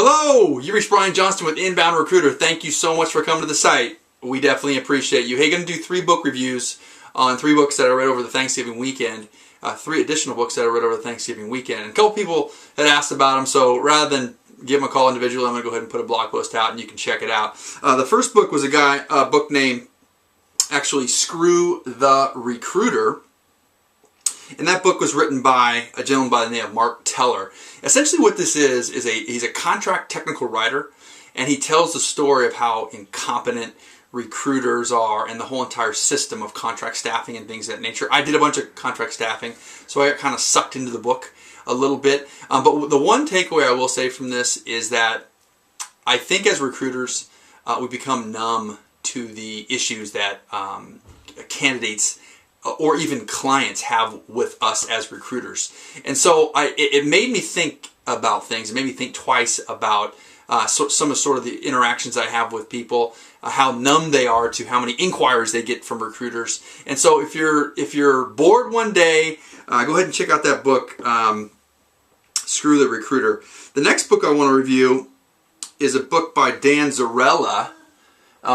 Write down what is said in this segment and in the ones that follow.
Hello, you reached Brian Johnston with Inbound Recruiter. Thank you so much for coming to the site. We definitely appreciate you. Hey, going to do 3 book reviews on 3 books that I read over the Thanksgiving weekend. 3 additional books that I read over the Thanksgiving weekend. And a couple people had asked about them, so rather than give them a call individually, I'm going to go ahead and put a blog post out and you can check it out. The first book was a book named, actually, Screw the Recruiter. And that book was written by a gentleman by the name of Mark Teller. Essentially what this is he's a contract technical writer, and he tells the story of how incompetent recruiters are and the whole entire system of contract staffing and things of that nature. I did a bunch of contract staffing, so I got kind of sucked into the book a little bit. But the one takeaway I will say from this is that I think as recruiters, we become numb to the issues that candidates or even clients have with us as recruiters. And so it made me think about things. It made me think twice about some of the interactions I have with people, how numb they are to how many inquiries they get from recruiters. And so if you're bored one day, go ahead and check out that book, Screw the Recruiter. The next book I want to review is a book by Dan Zarella.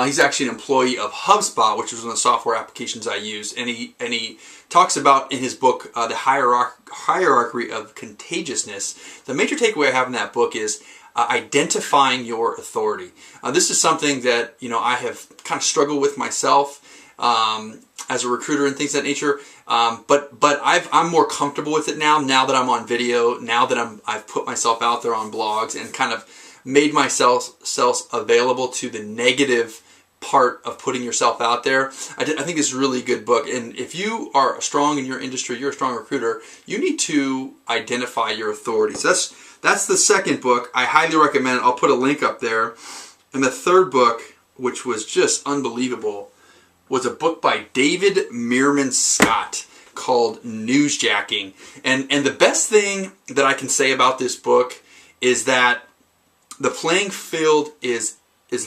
He's actually an employee of HubSpot, which is one of the software applications I use, and he talks about in his book the hierarchy of contagiousness. The major takeaway I have in that book is identifying your authority. This is something that I have kind of struggled with myself as a recruiter and things of that nature. But I'm more comfortable with it now that I'm on video, now that I've put myself out there on blogs and kind of made myself available to the negative part of putting yourself out there. I think it's a really good book. And if you are strong in your industry, you're a strong recruiter, you need to identify your authority. So that's the second book. I highly recommend it. I'll put a link up there. And the third book, which was just unbelievable, was a book by David Meerman Scott called Newsjacking. And the best thing that I can say about this book is that the playing field is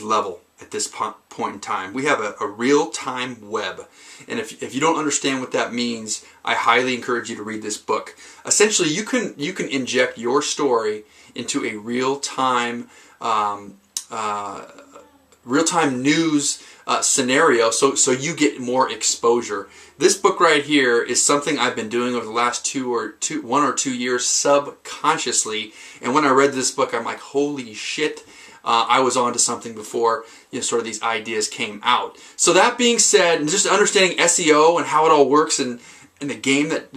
level at this point in time. We have a real-time web. And if you don't understand what that means, I highly encourage you to read this book. Essentially, you can inject your story into a real-time news scenario so you get more exposure. This book right here is something I've been doing over the last 1 or 2 years subconsciously. And when I read this book, I'm like, holy shit, I was onto something before sort of these ideas came out. So that being said, and just understanding SEO and how it all works and the game that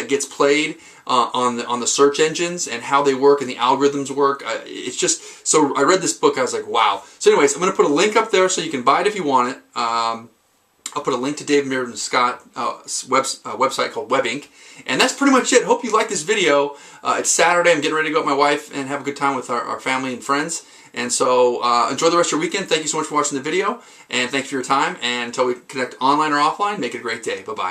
gets played on the search engines and how they work and the algorithms work. It's just, so I read this book, I was like, wow. So anyways, I'm going to put a link up there so you can buy it if you want it. I'll put a link to David Meerman Scott's website called Web Inc. And that's pretty much it. Hope you like this video. It's Saturday. I'm getting ready to go with my wife and have a good time with our family and friends. And so enjoy the rest of your weekend. Thank you so much for watching the video. And thank you for your time. And until we connect online or offline, make it a great day. Bye-bye.